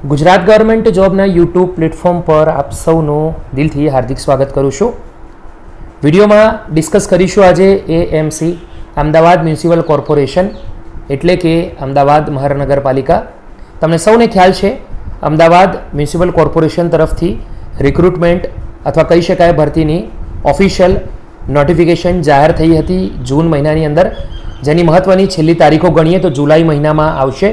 Gujarat government જોબના YouTube platform પર આપ સૌનું દિલથી હાર્દિક સ્વાગત કરું છું. વિડીયોમાં ડિસ્કસ કરીશું આજે એએમસી અમદાવાદ મ્યુનિસિપલ કોર્પોરેશન એટલે કે અમદાવાદ મહાનગરપાલિકા. તમને સૌને ખ્યાલ છે અમદાવાદ મ્યુનિસિપલ કોર્પોરેશન તરફથી રિક્રુટમેન્ટ અથવા કહી શકાય ભરતીની ઓફિશિયલ નોટિફિકેશન જાહેર થઈ હતી જૂન મહિનાની અંદર, જેની મહત્ત્વની છેલ્લી તારીખો ગણીએ તો જુલાઈ મહિનામાં આવશે.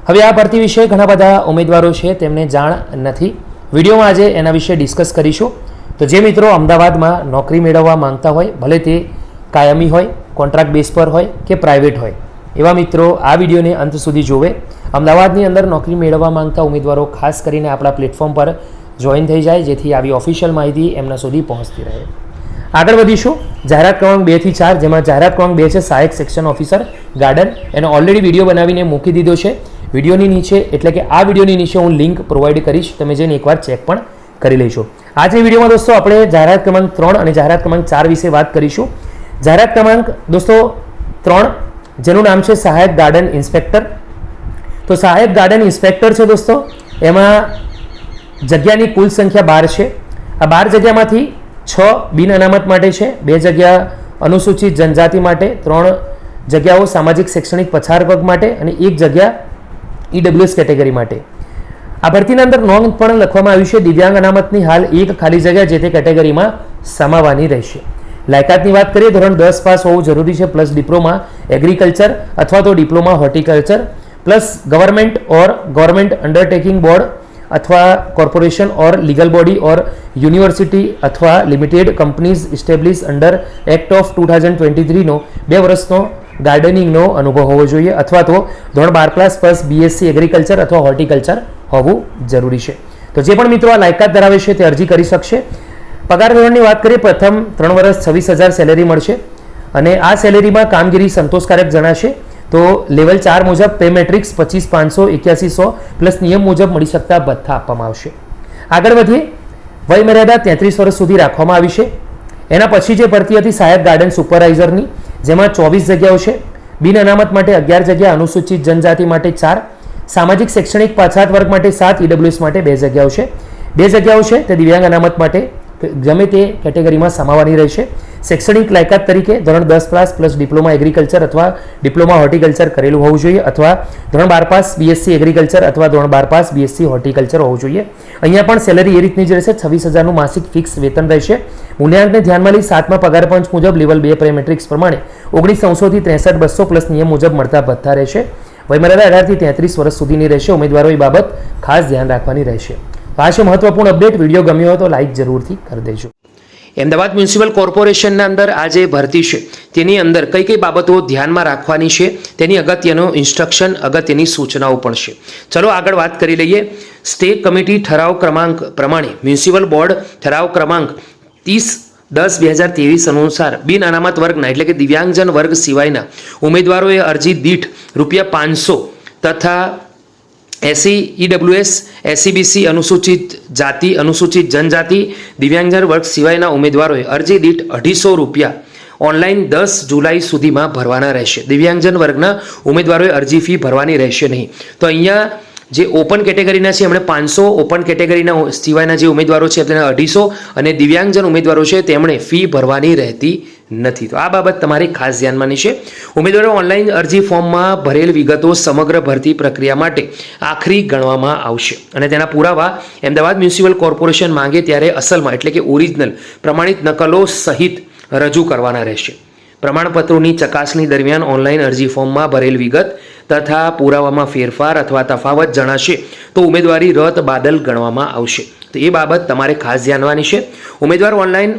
હવે આ ભરતી વિશે ઘણા બધા ઉમેદવારો છે તેમને જાણ નથી. વિડીયોમાં આજે એના વિશે ડિસ્કસ કરીશું. તો જે મિત્રો અમદાવાદમાં નોકરી મેળવવા માંગતા હોય, ભલે તે કાયમી હોય, કોન્ટ્રાક્ટ બેઝ પર હોય કે પ્રાઇવેટ હોય, એવા મિત્રો આ વિડીયોને અંત સુધી જોવે. અમદાવાદની અંદર નોકરી મેળવવા માંગતા ઉમેદવારો ખાસ કરીને આપણા પ્લેટફોર્મ પર જોઈન થઈ જાય, જેથી આવી ઓફિશિયલ માહિતી એમના સુધી પહોંચતી રહે. આગળ વધીશું. જાહેરાત ક્રમાંક 2 થી 4, જેમાં જાહેરાત ક્રમાંક 2 છે સહાયક સેક્શન ઓફિસર ગાર્ડન. એનો ઓલરેડી વિડીયો બનાવીને મૂકી દીધો છે વિડીયોની નીચે, એટલે કે આ વિડીયોની નીચે હું લિંક પ્રોવાઈડ કરીશ, તમે જઈને એકવાર ચેક પણ કરી લઈશું. આજે વિડીયોમાં દોસ્તો આપણે જાહેરાત ક્રમાંક 3 અને જાહેરાત ક્રમાંક 4 વિશે વાત કરીશું. જાહેરાત ક્રમાંક દોસ્તો 3, જેનું નામ છે સહાયક ગાર્ડન ઇન્સ્પેક્ટર. તો સહાયક ગાર્ડન ઇન્સ્પેક્ટર છે દોસ્તો, એમાં જગ્યાની કુલ સંખ્યા 12 છે. આ 12 જગ્યામાંથી 6 બિન અનામત માટે છે, 2 જગ્યા અનુસૂચિત જનજાતિ માટે, 3 જગ્યાઓ સામાજિક શૈક્ષણિક પછાત વર્ગ માટે અને 1 જગ્યા ઈડબ્લ્યુએસ કેટેગરી માટે. આ ભરતીના અંદર નોંધ પણ લખવામાં આવ્યું છે દિવ્યાંગ અનામતની હાલ 1 ખાલી જગ્યા જે તે કેટેગરીમાં સમાવવાની રહેશે. લાયકાતની વાત કરીએ, ધોરણ 10 પાસ હોવું જરૂરી છે, પ્લસ ડિપ્લોમા એગ્રીકલ્ચર અથવા તો diploma horticulture, plus government undertaking board અથવા corporation or legal body or university અથવા limited companies establish under act of 2023 નો 2 વર્ષનો ગાર્ડનિંગનો અનુભવ હોવો જોઈએ, અથવા તો ધોરણ 12 પ્લસ બીએસસી એગ્રીકલ્ચર અથવા હોર્ટિકલ્ચર હોવું જરૂરી છે. તો જે પણ મિત્રો આ લાયકાત ધરાવે છે તે અરજી કરી શકશે. પગાર ધોરણની વાત કરીએ, પ્રથમ 3 વર્ષ 26,000 સેલેરી મળશે અને આ સેલેરીમાં કામગીરી સંતોષકારક જણાશે તો લેવલ 4 મુજબ પે મેટ્રિક્સ 25,500 8100 પ્લસ નિયમ મુજબ મળી શકતા ભથ્થા આપવામાં આવશે. આગળ વધીએ. વય મર્યાદા 33 વર્ષ સુધી રાખવામાં આવી છે. એના પછી જે ભરતી હતી સહાયક ગાર્ડન સુપરવાઇઝરની, જેમાં 24 જગ્યાઓ છે. બિન અનામત માટે 11 જગ્યા, અનુસૂચિત જનજાતિ માટે 4, સામાજિક શૈક્ષણિક પછાત વર્ગ માટે 7, ઈડબ્લ્યુએસ માટે 2 જગ્યાઓ છે. 2 જગ્યાઓ છે તે દિવ્યાંગ અનામત માટે ગમે તે કેટેગરીમાં સમાવવાની રહેશે. શૈક્ષણિક લાયકાત તરીકે ધોરણ 10 પ્લસ ડિપ્લોમા એગ્રીકલ્ચર અથવા ડિપ્લોમા હોર્ટિકલ્ચર કરેલું હોવું જોઈએ, અથવા ધોરણ 12 પાસ બીએસસી એગ્રીકલ્ચર અથવા ધોરણ 12 પાસ બીએસસી હોર્ટિકલ્ચર હોવું જોઈએ. અહીંયા પણ સેલરી એ રીતની જ રહેશે. 26,000નું માસિક ફિક્સ વેતન રહેશે. મૂલ્યાંકનને ધ્યાનમાં લઈ 7મા પગાર પંચ મુજબ લેવલ 2 પે મેટ્રિક્સ પ્રમાણે 19,900 થી 63,200 પ્લસ નિયમ મુજબ મળતા ભથ્થા રહેશે. વયમર્યાદા 18 થી 33 વર્ષ સુધીની રહેશે. ઉમેદવારોએ બાબત ખાસ ધ્યાન રાખવાની રહેશે. આ છે મહત્વપૂર્ણ અપડેટ. વિડીયો ગમ્યો હોય તો લાઇક જરૂરથી કરી દેજો. અમદાવાદ મ્યુનિસિપલ કોર્પોરેશનના અંદર આ જે ભરતી છે તેની અંદર કઈ કઈ બાબતો ધ્યાનમાં રાખવાની છે તેની અગત્યનો ઇન્સ્ટ્રક્શન, અગત્યની સૂચનાઓ પણ છે. ચલો આગળ વાત કરી લઈએ. સ્ટેટ કમિટી ઠરાવ ક્રમાંક પ્રમાણે મ્યુનિસિપલ બોર્ડ ઠરાવ ક્રમાંક 30/10/2023 અનુસાર બિન અનામત વર્ગના એટલે કે દિવ્યાંગજન વર્ગ સિવાયના ઉમેદવારોએ અરજી દીઠ ₹500 તથા એસસી, ઈડબ્લ્યુએસ, એસસીબીસી, અનુસૂચિત જાતિ, અનુસૂચિત જનજાતિ, દિવ્યાંગજન વર્ગ સિવાયના ઉમેદવારોએ અરજી દીઠ ₹250 ઓનલાઈન 10 જુલાઈ સુધીમાં ભરવાના રહેશે. દિવ્યાંગજન વર્ગના ઉમેદવારોએ અરજી ફી ભરવાની રહેશે નહીં. તો અહીંયા જે ઓપન કેટેગરીના છે એમણે 500, ઓપન કેટેગરીના સિવાયના જે ઉમેદવારો છે તેને 250 અને દિવ્યાંગજન ઉમેદવારો છે તેમણે ફી ભરવાની રહેતી નથી. તો આ બાબત તમારે ખાસ ધ્યાનમાંની છે. ઉમેદવારો ઓનલાઈન અરજી ફોર્મમાં ભરેલ વિગતો સમગ્ર ભરતી પ્રક્રિયા માટે આખરી ગણવામાં આવશે અને તેના પુરાવા અમદાવાદ મ્યુનિસિપલ કોર્પોરેશન માંગે ત્યારે અસલમાં એટલે કે ઓરિજિનલ પ્રમાણિત નકલો સહિત રજૂ કરવાના રહેશે. પ્રમાણપત્રોની ચકાસણી દરમિયાન ઓનલાઈન અરજી ફોર્મમાં ભરેલ વિગત તથા પુરાવામાં ફેરફાર અથવા તફાવત જણાશે તો ઉમેદવારી રદ બાદલ ગણવામાં આવશે. તો એ બાબત તમારે ખાસ ધ્યાનવાની છે. ઉમેદવાર ઓનલાઈન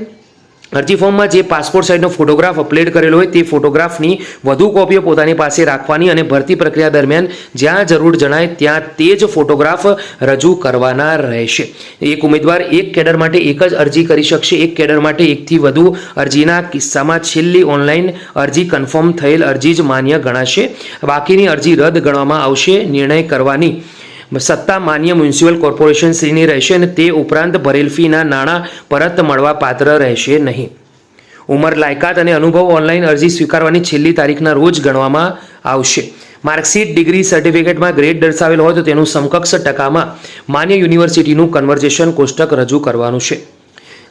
અરજી ફોર્મમાં જે પાસપોર્ટ સાઇઝનો ફોટોગ્રાફ અપલોડ કરેલો હોય તે ફોટોગ્રાફની વધુ કોપીઓ પોતાની પાસે રાખવાની અને ભરતી પ્રક્રિયા દરમિયાન જ્યાં જરૂર જણાય ત્યાં તે જ ફોટોગ્રાફ રજૂ કરવાના રહેશે. એક ઉમેદવાર એક કેડર માટે એક જ અરજી કરી શકશે. એક કેડર માટે એકથી વધુ અરજીના કિસ્સામાં છેલ્લી ઓનલાઈન અરજી કન્ફર્મ થયેલ અરજી જ માન્ય ગણાશે. બાકીની અરજી રદ ગણવામાં આવશે. નિર્ણય કરવાની સત્તા માન્ય મ્યુનિસિપલ કોર્પોરેશન શ્રીની રહેશે અને તે ઉપરાંત ભરેલ ફીના નાણાં પરત મળવા પાત્ર રહેશે નહીં. ઉંમર, લાયકાત અને અનુભવ ઓનલાઈન અરજી સ્વીકારવાની છેલ્લી તારીખના રોજ ગણવામાં આવશે. માર્કશીટ ડિગ્રી સર્ટિફિકેટમાં ગ્રેડ દર્શાવેલ હોય તો તેનું સમકક્ષ ટકામાં માન્ય યુનિવર્સિટીનું કન્વર્ઝેશન કોષ્ટક રજૂ કરવાનું છે.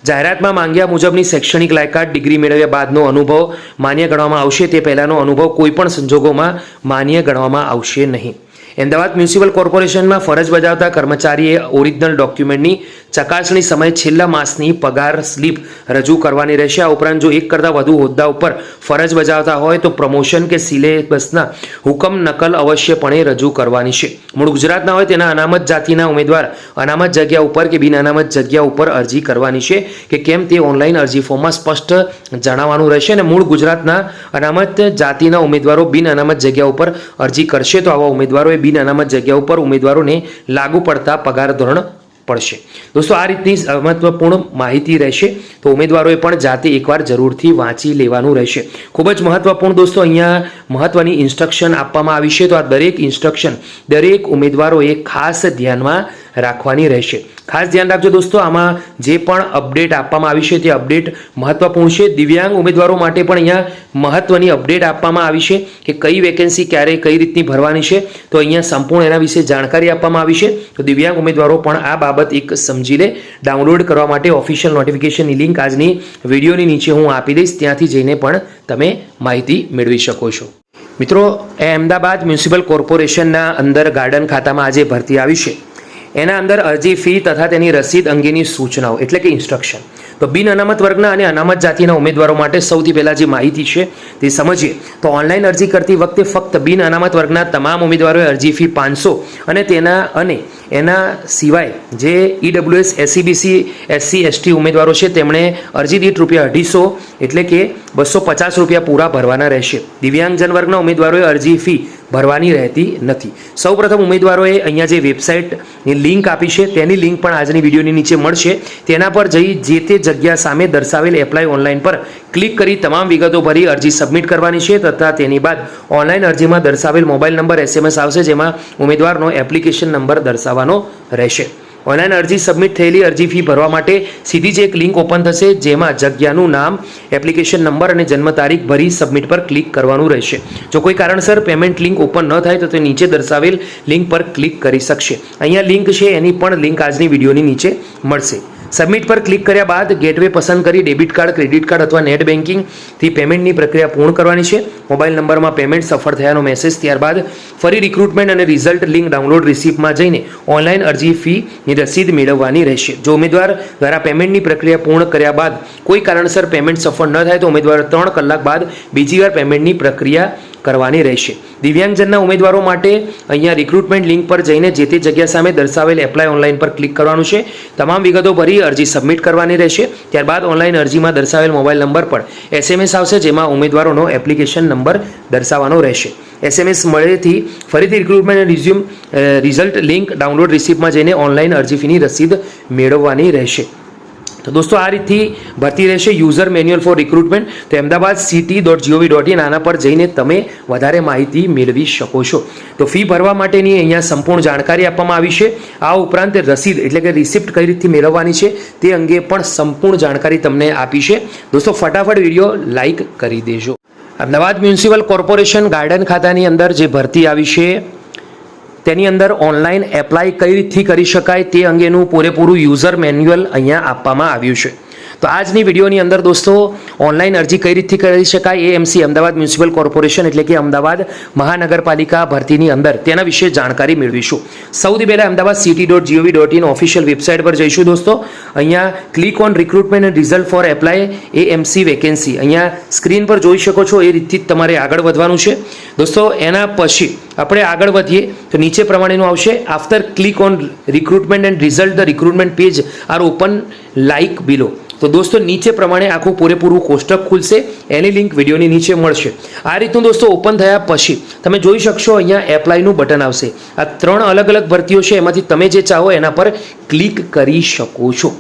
જાહેરાતમાં માંગ્યા મુજબની શૈક્ષણિક લાયકાત ડિગ્રી મેળવ્યા બાદનો અનુભવ માન્ય ગણવામાં આવશે. તે પહેલાંનો અનુભવ કોઈપણ સંજોગોમાં માન્ય ગણવામાં આવશે નહીં. અમદાવાદ મ્યુનિસિપલ કોર્પોરેશનમાં ફરજ બજાવતા કર્મચારીએ ઓરિજિનલ ડોક્યુમેન્ટની ચકાસણી સમયે છેલ્લા માસની પગાર સ્લીપ રજૂ કરવાની રહેશે. આ ઉપરાંત જો એક કરતાં વધુ હોદ્દા ઉપર ફરજ બજાવતા હોય તો પ્રમોશન કે સિલેબસના હુકમ નકલ અવશ્યપણે રજૂ કરવાની છે. મૂળ ગુજરાતના હોય તેના અનામત જાતિના ઉમેદવાર અનામત જગ્યા ઉપર કે બિન અનામત જગ્યા ઉપર અરજી કરવાની છે કે કેમ તે ઓનલાઈન અરજી ફોર્મમાં સ્પષ્ટ જણાવવાનું રહેશે. અને મૂળ ગુજરાતના અનામત જાતિના ઉમેદવારો બિન અનામત જગ્યા ઉપર અરજી કરશે તો આવા ઉમેદવારોએ બિન અનામત જગ્યા ઉપર ઉમેદવારોને લાગુ પડતા પગાર ધોરણ પડશે. દોસ્તો આ રીતની મહત્વપૂર્ણ માહિતી રહેશે તો ઉમેદવારોએ પણ જાતે એકવાર જરૂરથી વાંચી લેવાનું રહેશે. ખૂબ જ મહત્વપૂર્ણ દોસ્તો અહીંયા મહત્વની ઇન્સ્ટ્રક્શન આપવામાં આવી છે તો આ દરેક ઇન્સ્ટ્રક્શન દરેક ઉમેદવારોએ ખાસ ધ્યાનમાં રાખવાની રહેશે. ખાસ ધ્યાન રાખજો દોસ્તો, આમાં જે પણ અપડેટ આપવામાં આવી છે તે અપડેટ મહત્વપૂર્ણ છે. દિવ્યાંગ ઉમેદવારો માટે પણ અહીંયા મહત્વની અપડેટ આપવામાં આવી છે કે કઈ વેકેન્સી ક્યારે કઈ રીતની ભરવાની છે તો અહીંયા સંપૂર્ણ એના વિશે જાણકારી આપવામાં આવી છે. તો દિવ્યાંગ ઉમેદવારો પણ આ બાબત એક સમજી લે. ડાઉનલોડ કરવા માટે ઓફિશિયલ નોટિફિકેશનની લિંક આજની વિડીયોની નીચે હું આપી દઈશ, ત્યાંથી જઈને પણ તમે માહિતી મેળવી શકો છો. મિત્રો, એ અમદાવાદ મ્યુનિસિપલ કોર્પોરેશનના અંદર ગાર્ડન ખાતામાં આજે ભરતી આવી છે. એના અંદર અરજી ફી તથા તેની રસીદ અંગેની સૂચનાઓ એટલે કે ઇન્સ્ટ્રક્શન. તો બિન અનામત વર્ગના અને અનામત જાતિના ઉમેદવારો માટે સૌથી પહેલાં જે માહિતી છે તે સમજીએ. તો ઓનલાઈન અરજી કરતી વખતે ફક્ત બિન અનામત વર્ગના તમામ ઉમેદવારોએ અરજી ફી 500 અને એના સિવાય જે ઈડબ્લ્યુએસ એસસીબીસી એસસી એસટી ઉમેદવારો છે તેમણે અરજી દીઠ ₹250 એટલે કે ₹250 પૂરા ભરવાના રહેશે. દિવ્યાંગજન વર્ગના ઉમેદવારોએ અરજી ફી ભરવાની રહેતી નથી. સૌપ્રથમ ઉમેદવારોએ અહીંયા જે વેબસાઇટની લિંક આપી છે તેની લિંક પણ આજની વિડીયોની નીચે મળશે. તેના પર જઈ જે તે જગ્યા સામે દર્શાવેલ એપ્લાય ઓનલાઈન પર ક્લિક કરી તમામ વિગતો ભરી અરજી સબમિટ કરવાની છે તથા તેની બાદ ઓનલાઈન અરજીમાં દર્શાવેલ મોબાઈલ નંબર SMS આવશે જેમાં ઉમેદવારનો એપ્લિકેશન નંબર દર્શાવવાનો રહેશે. ઓનલાઈન અરજી સબમિટ થયેલી અરજી ફી ભરવા માટે સીધી જ એક લિંક ઓપન થશે જેમાં જગ્યાનું નામ, એપ્લિકેશન નંબર અને જન્મ તારીખ ભરી સબમિટ પર ક્લિક કરવાનું રહેશે. જો કોઈ કારણસર પેમેન્ટ લિંક ઓપન ન થાય તો તે નીચે દર્શાવેલ લિંક પર ક્લિક કરી શકશે. અહીંયા લિંક છે એની પણ લિંક આજની વિડીયોની નીચે મળશે. સબમિટ પર ક્લિક કર્યા બાદ ગેટવે પસંદ કરી ડેબિટ કાર્ડ, ક્રેડિટ કાર્ડ અથવા નેટ બેન્કિંગથી પેમેન્ટની પ્રક્રિયા પૂર્ણ કરવાની છે. મોબાઈલ નંબરમાં પેમેન્ટ સફળ થયાનો મેસેજ, ત્યારબાદ ફરી રિક્રુટમેન્ટ અને રિઝલ્ટ લિંક ડાઉનલોડ રિસિપ્ટમાં જઈને ઓનલાઈન અરજી ફીની રસીદ મેળવવાની રહેશે. જો ઉમેદવાર દ્વારા પેમેન્ટની પ્રક્રિયા પૂર્ણ કર્યા બાદ કોઈ કારણસર પેમેન્ટ સફળ ન થાય તો ઉમેદવાર 3 કલાક બાદ બીજી વાર પેમેન્ટની પ્રક્રિયા કરવાની રહેશે. દિવ્યાંગજનના ઉમેદવારો માટે અહીંયા રિક્રુટમેન્ટ લિંક પર જઈને જે તે જગ્યા સામે દર્શાવેલ એપ્લાય ઓનલાઈન પર ક્લિક કરવાનું છે. તમામ વિગતો ભરી અરજી સબમિટ કરવાની રહેશે. ત્યારબાદ ઓનલાઈન અરજીમાં દર્શાવેલ મોબાઈલ નંબર પર SMS આવશે જેમાં ઉમેદવારોનો એપ્લિકેશન નંબર દર્શાવવાનો રહેશે. SMS મળેથી ફરીથી રિક્રુટમેન્ટ રિઝલ્ટ લિંક ડાઉનલોડ રિસિપ્ટમાં જઈને ઓનલાઈન અરજી ફીની રસીદ મેળવવાની રહેશે. તો દોસ્તો આ રીતથી ભરતી રહેશે યુઝર મેન્યુઅલ ફોર રિક્રુટમેન્ટ. તો ahmedabadcity.gov.in આના પર જઈને તમે વધારે માહિતી મેળવી શકો છો. તો ફી ભરવા માટેની અહીંયા સંપૂર્ણ જાણકારી આપવામાં આવી છે. આ ઉપરાંત રસીદ એટલે કે રિસિપ્ટ કઈ રીતથી મેળવવાની છે તે અંગે પણ સંપૂર્ણ જાણકારી તમને આપી છે. દોસ્તો ફટાફટ વિડીયો લાઈક કરી દેજો. અમદાવાદ મ્યુનિસિપલ કોર્પોરેશન ગાર્ડન ખાતાની અંદર જે ભરતી આવી છે તેની અંદર ઓનલાઈન એપ્લાય કઈ રીતથી કરી શકાય તે અંગેનું પૂરેપૂરું યુઝર મેન્યુઅલ અહીંયા આપવામાં આવ્યું છે. તો આજની વિડીયોની અંદર દોસ્તો ઓનલાઈન અરજી કઈ રીતથી કરી શકાય એએમસી અમદાવાદ મ્યુનિસિપલ કોર્પોરેશન એટલે કે અમદાવાદ મહાનગરપાલિકા ભરતીની અંદર તેના વિશે જાણકારી મેળવીશું. સૌથી પહેલાં અમદાવાદ city.gov.in ઓફિશિયલ વેબસાઇટ પર જઈશું દોસ્તો. અહીંયા click on recruitment and result four apply AMC vacancy અહીંયા સ્ક્રીન પર જોઈ શકો છો. એ રીતથી તમારે આગળ વધવાનું છે દોસ્તો. એના પછી આપણે આગળ વધીએ તો નીચે પ્રમાણેનું આવશે. After click on recruitment and result the recruitment page are open like below. તો દોસ્તો નીચે પ્રમાણે આખું પૂરેપૂરું કોષ્ટક ખુલશે. એની લિંક વિડીયોની નીચે મળશે. આ રીતનું દોસ્તો ઓપન થયા પછી તમે જોઈ શકશો અહીંયા એપ્લાયનું બટન આવશે. આ 3 અલગ અલગ ભરતીઓ છે એમાંથી તમે જે ચાહો એના પર ક્લિક કરી શકો છો.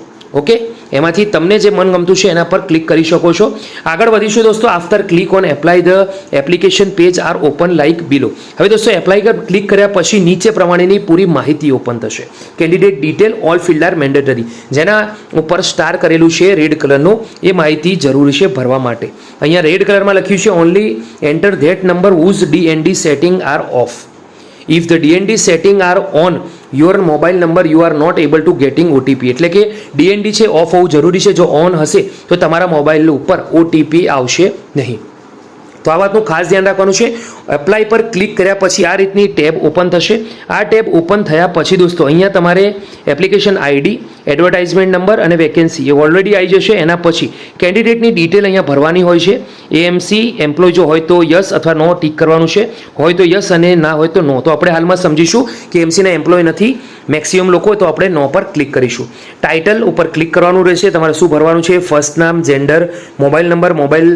ઓકે, એમાંથી તમને જે મનગમતું છે એના પર ક્લિક કરી શકો છો. આગળ વધીશું દોસ્તો. After click on apply the application page are open like below. હવે દોસ્તો એપ્લાય પર ક્લિક કર્યા પછી નીચે પ્રમાણેની પૂરી માહિતી ઓપન થશે. Candidate detail all field are mandatory. જેના ઉપર સ્ટાર કરેલું છે રેડ કલરનું, એ માહિતી જરૂરી છે ભરવા માટે. અહીંયા રેડ કલરમાં લખ્યું છે only enter that number whose DND setting are off. If the DND setting are on your mobile number you are not able to getting OTP. એટલે કે DND છે ઓફ હોવું જરૂરી છે. જો ઓન હશે તો તમારા મોબાઈલ ઉપર OTP આવશે નહીં. તો આ વાતનું ખાસ ધ્યાન રાખવાનું છે. એપ્લાય પર ક્લિક કર્યા પછી આ રીતની ટેબ ઓપન થશે. આ ટેબ ઓપન થયા પછી દોસ્તો અહીંયા તમારે એપ્લિકેશન ID, એડવર્ટાઇઝમેન્ટ નંબર અને વેકેન્સી એ ઓલરેડી આવી જશે. એના પછી કેન્ડિડેટની ડિટેલ અહીંયા ભરવાની હોય છે. AMC એમ્પ્લોય જો હોય તો યસ અથવા નો ટીક કરવાનું છે, હોય તો યસ અને ના હોય તો નો. તો આપણે હાલમાં સમજીશું કે AMC ના એમ્પ્લોય નથી મેક્સિમમ લોકો, તો આપણે નો પર ક્લિક કરીશું. ટાઇટલ ઉપર ક્લિક કરવાનું રહેશે. તમારે શું ભરવાનું છે? ફર્સ્ટ નામ, gender, mobile number, mobile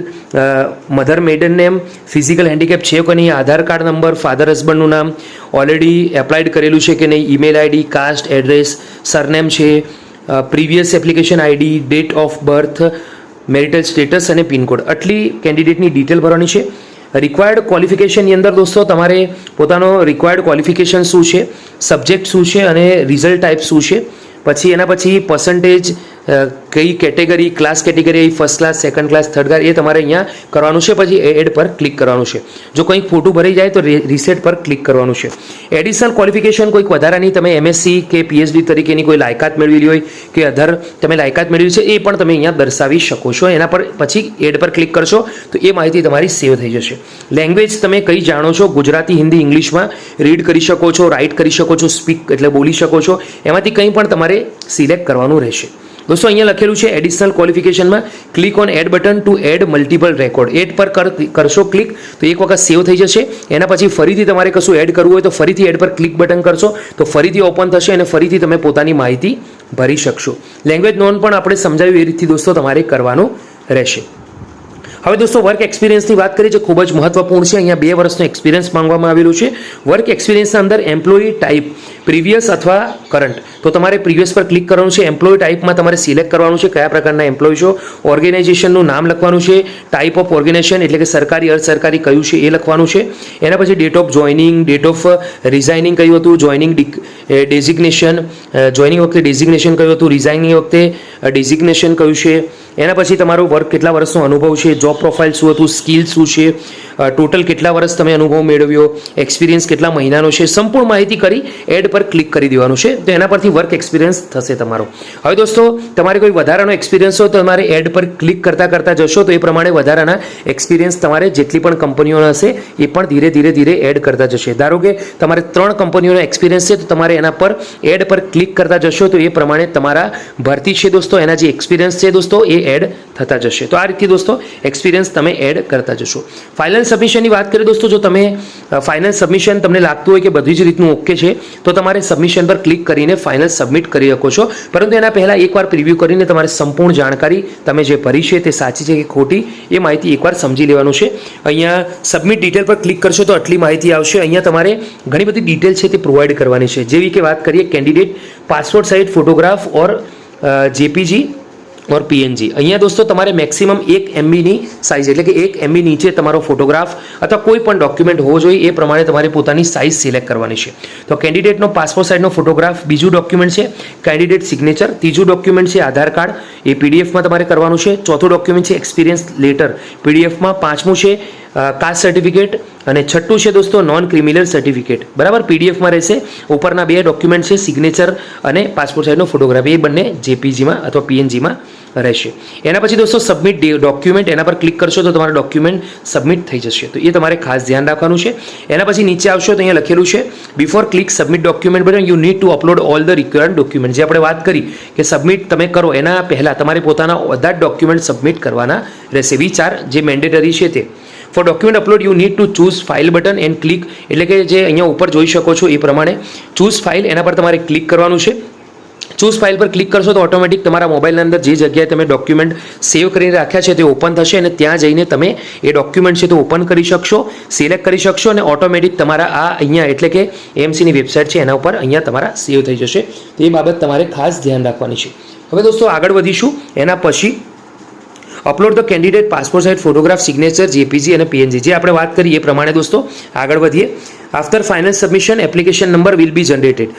mother maiden name, physical handicap છે કે નહીં, આધાર કાર્ડ નંબર, ફાધર હસબન્ડનું નામ ઓલરેડી એપ્લાઇડ કરેલું છે કે નહીં, email ID, caste, address, surname છે, previous application ID, date of birth, marital status અને પિનકોડ. આટલી કેન્ડિડેટની ડિટેલ ભરવાની છે. રિક્વાયર્ડ ક્વોલિફિકેશનની અંદર દોસ્તો તમારે પોતાનો રિક્વાયર્ડ ક્વોલિફિકેશન શું છે, સબ્જેક્ટ શું છે અને રિઝલ્ટ ટાઈપ શું છે. પછી એના પછી પર્સન્ટેજ, કઈ category, class category, first class, second class, third class, એ તમારે અહીંયા કરવાનું છે. પછી એડ પર ક્લિક કરવાનું છે. જો કંઈક ખોટું ભરાઈ જાય તો રીસેટ પર ક્લિક કરવાનું છે. એડિશનલ ક્વોલિફિકેશન કોઈક વધારાની તમે MSc કે PhD તરીકેની કોઈ લાયકાત મેળવેલી હોય કે અધર તમે લાયકાત મેળવી છે એ પણ તમે અહીંયા દર્શાવી શકો છો. એના પર પછી એડ પર ક્લિક કરશો તો એ માહિતી તમારી સેવ થઈ જશે. લેંગ્વેજ તમે કઈ જાણો છો, ગુજરાતી, હિન્દી, ઇંગ્લિશમાં રીડ કરી શકો છો, રાઇટ કરી શકો છો, સ્પીક એટલે બોલી શકો છો. એમાંથી કંઈ પણ તમારે સિલેક્ટ કરવાનું રહેશે. દોસ્તો અહીંયા લખેલું છે એડિશનલ ક્વોલિફિકેશનમાં click on add button to add multiple record. Add પર કરશો ક્લિક તો એક વખત સેવ થઈ જશે. એના પછી ફરીથી તમારે કશું એડ કરવું હોય તો ફરીથી એડ પર ક્લિક બટન કરશો તો ફરીથી ઓપન થશે અને ફરીથી તમે પોતાની માહિતી ભરી શકશો. લેંગ્વેજ નોન પણ આપણે સમજાવ્યું એ રીતથી દોસ્તો તમારે કરવાનું રહેશે. હવે દોસ્તો વર્ક એક્સપિરિયન્સની વાત કરીએ જે ખૂબ જ મહત્વપૂર્ણ છે. અહીંયા 2 વર્ષનો એક્સપિરિયન્સ માંગવામાં આવેલું છે. વર્ક એક્સપિરિયન્સના અંદર એમ્પ્લોયી ટાઈપ પ્રીવિયસ અથવા કરંટ. તો તમારે પ્રીવિયસ પર ક્લિક કરવાનું છે. એમ્પ્લોય ટાઈપમાં તમારે સિલેક્ટ કરવાનું છે કયા પ્રકારના એમ્પ્લોય છો. ઓર્ગેનાઇઝેશનનું નામ લખવાનું છે. ટાઈપ ઓફ ઓર્ગેનાઇઝેશન એટલે કે સરકારી, અર્ધ સરકારી કયું છે એ લખવાનું છે. એના પછી date of joining, date of resigning કયું હતું, જોઈનિંગ ડેઝિગ્નેશન, જોઈનિંગ વખતે ડેઝિગ્નેશન કયું હતું, રિઝાઇનિંગ વખતે ડેઝિગ્નેશન કયું છે. એના પછી તમારો વર્ક કેટલા વર્ષનો અનુભવ છે, જોબ પ્રોફાઇલ શું હતું, સ્કિલ શું છે, ટોટલ કેટલા વર્ષ તમે અનુભવ મેળવ્યો, એક્સપિરિયન્સ કેટલા મહિનાનો છે, સંપૂર્ણ માહિતી કરી એડ પર ક્લિક કરી દેવાનું છે. તો એના પરથી વર્ક એક્સપિરિયન્સ થશે તમારો. હવે દોસ્તો તમારે કોઈ વધારાનો એક્સપિરિયન્સ હોય તો તમારે એડ પર ક્લિક કરતા જશો તો એ પ્રમાણે વધારાના એક્સપિરિયન્સ તમારે જેટલી પણ કંપનીઓ હશે એ પણ ધીરે ધીરે એડ કરતા જશે. ધારો કે તમારે 3 કંપનીઓનો એક્સપિરિયન્સ છે તો તમારે એના પર એડ પર ક્લિક કરતા જશો તો એ પ્રમાણે તમારા ભરતી છે દોસ્તો, એના જે એક્સપિરિયન્સ છે દોસ્તો એ એડ થતા જશે. તો આ રીતે દોસ્તો એક્સપિરિયન્સ તમે એડ કરતા જશો. ફાઇનલ સબમિશનની વાત કરીએ દોસ્તો, જો તમે ફાઇનલ સબમિશન તમને લાગતું હોય કે બધી જ રીતનું ઓકે છે તો તમારે સબમિશન પર ક્લિક કરીને ફાઇનલ સબમિટ કરી શકો છો. પરંતુ એના પહેલાં એકવાર પ્રિવ્યૂ કરીને તમારે સંપૂર્ણ જાણકારી તમે જે ભરી છે તે સાચી છે કે ખોટી એ માહિતી એકવાર સમજી લેવાનું છે. અહીંયા સબમિટ ડિટેલ પર ક્લિક કરશો તો આટલી માહિતી આવશે. અહીંયા તમારે ઘણી બધી ડિટેલ છે તે પ્રોવાઈડ કરવાની છે. જેવી કે વાત કરીએ કેન્ડિડેટ પાસપોર્ટ સાઇઝ ફોટોગ્રાફ ઓર JPG ઓર PNG. અહીંયા દોસ્તો તમારે મેક્સિમમ 1 MBની સાઇઝ એટલે કે 1 MB નીચે તમારો ફોટોગ્રાફ અથવા કોઈ પણ ડોક્યુમેન્ટ હોવો જોઈએ એ પ્રમાણે તમારે પોતાની સાઇઝ સિલેક્ટ કરવાની છે. તો કેન્ડિડેટનો પાસપોર્ટ સાઇઝનો ફોટોગ્રાફ બીજું ડોક્યુમેન્ટ છે, કેન્ડિડેટ સિગ્નેચર ત્રીજું ડોક્યુમેન્ટ છે, આધાર કાર્ડ એ PDFમાં તમારે કરવાનું છે. ચોથું ડોક્યુમેન્ટ છે એક્સપિરિયન્સ લેટર PDFમાં, પાંચમું છે કાસ્ટ સર્ટિફિકેટ અને છઠ્ઠું છે દોસ્તો નોન ક્રિમિનલ સર્ટિફિકેટ. બરાબર, PDFમાં રહેશે. ઉપરના 2 ડોક્યુમેન્ટ છે સિગ્નેચર અને પાસપોર્ટ સાઇઝનો ફોટોગ્રાફ, એ બંને JPGમાં અથવા PNGમાં રહેશે. એના પછી દોસ્તો સબમિટ ડોક્યુમેન્ટ, એના પર ક્લિક કરશો તો તમારા ડોક્યુમેન્ટ સબમિટ થઈ જશે. તો એ તમારે ખાસ ધ્યાન રાખવાનું છે. એના પછી નીચે આવશો તો અહીંયા લખેલું છે before click submit document button you need two upload all the required document. જે આપણે વાત કરી કે સબમિટ તમે કરો એના પહેલાં તમારે પોતાના બધા જ ડોક્યુમેન્ટ સબમિટ કરવાના રહેશે. વિચાર જે મેન્ડેટરી છે તે. For document upload you need to choose file button and click, એટલે કે જે અહીંયા ઉપર જોઈ શકો છો એ પ્રમાણે ચૂઝ ફાઇલ એના પર તમારે ક્લિક કરવાનું છે. ચૂઝ ફાઇલ પર ક્લિક કરશો તો ઓટોમેટિક તમારા મોબાઈલની અંદર જે જગ્યાએ તમે ડોક્યુમેન્ટ સેવ કરીને રાખ્યા છે તે ઓપન થશે અને ત્યાં જઈને તમે એ ડોક્યુમેન્ટ છે તે ઓપન કરી શકશો, સિલેક્ટ કરી શકશો અને ઓટોમેટિક તમારા આ અહીંયા એટલે કે AMCની વેબસાઇટ છે એના ઉપર અહીંયા તમારા સેવ થઈ જશે. તો એ બાબત તમારે ખાસ ધ્યાન રાખવાની છે. હવે દોસ્તો આગળ વધીશું. એના પછી upload the candidate passport size photograph, signature, JPG અને પીએનજી, જે આપણે વાત કરી એ પ્રમાણે દોસ્તો આગળ વધીએ. After final submission application number will be generated.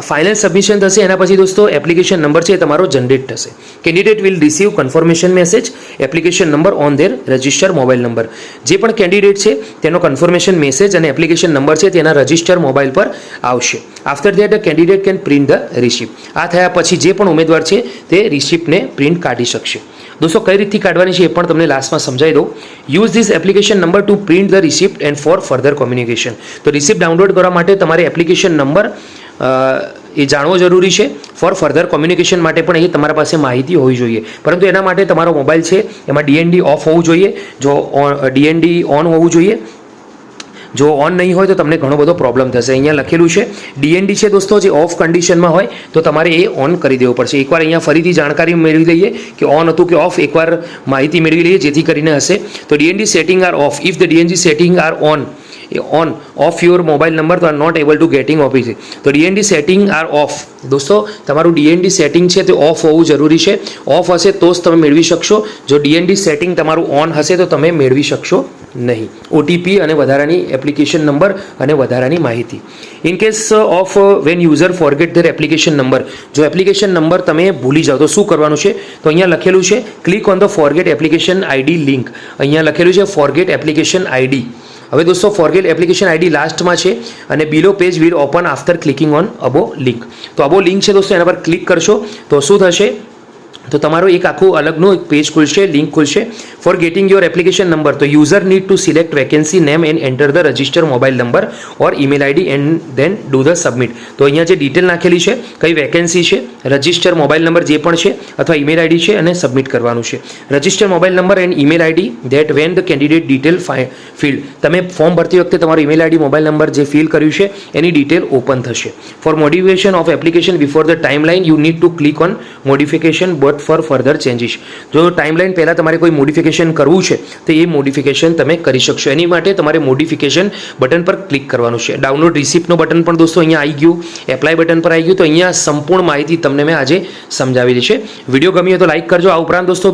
Final submission થશે એના પછી દોસ્તો એપ્લિકેશન નંબર છે એ તમારો જનરેટ થશે. Candidate will receive confirmation message application number on there register mobile number. જે પણ કેન્ડિડેટ છે તેનો કન્ફર્મેશન મેસેજ અને એપ્લિકેશન નંબર છે તેના રજિસ્ટર મોબાઈલ પર આવશે. After that the candidate can print the receipt. આ થયા પછી જે પણ ઉમેદવાર છે તે રિસિપ્ટને પ્રિન્ટ કાઢી શકશે. દોસ્તો કઈ રીતથી કાઢવાની છે એ પણ તમને લાસ્ટમાં સમજાવી દઉં. Use this application number to print the receipt and four further communication. તો રિસિપ્ટ ડાઉનલોડ કરવા માટે તમારે એપ્લિકેશન નંબર એ જાણવો જરૂરી છે. ફોર ફર્ધર કોમ્યુનિકેશન માટે પણ એ તમારા પાસે માહિતી હોવી જોઈએ. પરંતુ એના માટે તમારો મોબાઈલ છે એમાં ડીએનડી ઓફ હોવું જોઈએ. જો ડીએનડી ઓન હોવું જોઈએ. જો ઓન નહીં હોય તો તમને ઘણો બધો પ્રોબ્લેમ થશે. અહીંયા લખેલું છે ડીએનડી છે દોસ્તો, જે ઓફ કન્ડિશનમાં હોય તો તમારે એ ઓન કરી દેવું પડશે. એકવાર અહીંયા ફરીથી જાણકારી મેળવી લઈએ કે ઓન હતું કે ઓફ, એકવાર માહિતી મેળવી લઈએ જેથી કરીને હશે. તો DND setting are off. If the DND setting are on of your mobile number તો are not able to getting office. તો ડીએનડી સેટિંગ આર ઓફ. દોસ્તો તમારું ડીએનડી સેટિંગ છે તે ઓફ હોવું જરૂરી છે. ઓફ હશે તો જ તમે મેળવી શકશો. જો ડીએનડી સેટિંગ તમારું ઓન હશે તો તમે મેળવી શકશો નહીં. ઓટીપી અને વધારાની એપ્લિકેશન નંબર અને વધારાની માહિતી. In case of when user forget their application number. જો એપ્લિકેશન નંબર તમે ભૂલી જાઓ તો શું કરવાનું છે? તો અહીંયા લખેલું છે click on the forget application ID link. અહીંયા લખેલું છે ફોરગેટ એપ્લિકેશન આઈડી. હવે દોસ્તો ફોરગેટ એપ્લિકેશન આઈડી લાસ્ટમાં છે અને below page will open after clicking on above link. તો અબો લિંક છે દોસ્તો, એના પર ક્લિક કરશો તો શું થશે? તો તમારું એક આખું અલગનું એક પેજ ખુલશે, લિંક ખુલશે. For getting your application number તો user need to select vacancy name and enter the register mobile number or email ID and then do the submit. તો અહીંયા જે ડિટેલ નાખેલી છે, કઈ વેકેન્સી છે, રજિસ્ટર મોબાઈલ નંબર જે પણ છે અથવા ઈમેલ આઈડી છે અને સબમિટ કરવાનું છે. Register mobile number and email ID that when the candidate detail field. તમે ફોર્મ ભરતી વખતે તમારો ઈમેલ આઈડી મોબાઈલ નંબર જે ફિલ કર્યું છે એની ડિટેલ ઓપન થશે. For modification of application before the timeline you need to click on modification but for further changes. જો ટાઈમલાઈન પહેલાં તમારે કોઈ મોડિફિકેશન કરવું છે તો એ મોડિફિકેશન તમે કરી શકશો. એની માટે તમારે મોડિફિકેશન બટન પર ક્લિક કરવાનું છે. ડાઉનલોડ રિસિપ્ટનો બટન પણ દોસ્તો અહીંયા આવી ગયું, એપ્લાય બટન પર આવી ગયું. તો અહીંયા સંપૂર્ણ માહિતી તમને મેં આજે સમજાવેલી છે. વિડીયો ગમ્યો તો લાઇક કરજો. આ ઉપરાંત દોસ્તો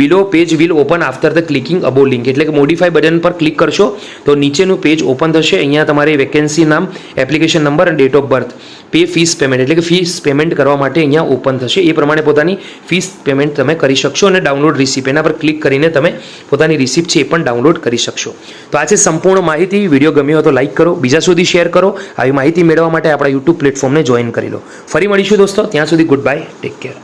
below page will open after the clicking above link, એટલે કે મોડિફાઈ બટન પર ક્લિક કરશો તો નીચેનું પેજ ઓપન થશે. અહીંયા તમારે વેકેન્સી નામ, એપ્લિકેશન નંબર અને date of birth, pay fees payment એટલે કે ફીસ પેમેન્ટ કરવા માટે અહીંયા ઓપન થશે. એ પ્રમાણે પોતાની ફીસ પેમેન્ટ તમે કરી શકશો અને ડાઉનલોડ રિસિપ્ટ એના પર ક્લિક કરીને તમે પોતાની રિસિપ્ટ છે એ પણ ડાઉનલોડ કરી શકશો. તો આ છે સંપૂર્ણ માહિતી. વિડીયો ગમ્યો હોય તો લાઇક કરો, બીજા સુધી શેર કરો. આવી માહિતી મેળવવા માટે આપણા યુટ્યુબ પ્લેટફોર્મને જોઈન કરી લો. ફરી મળીશું દોસ્તો, ત્યાં સુધી ગુડ બાય, ટેક કેર.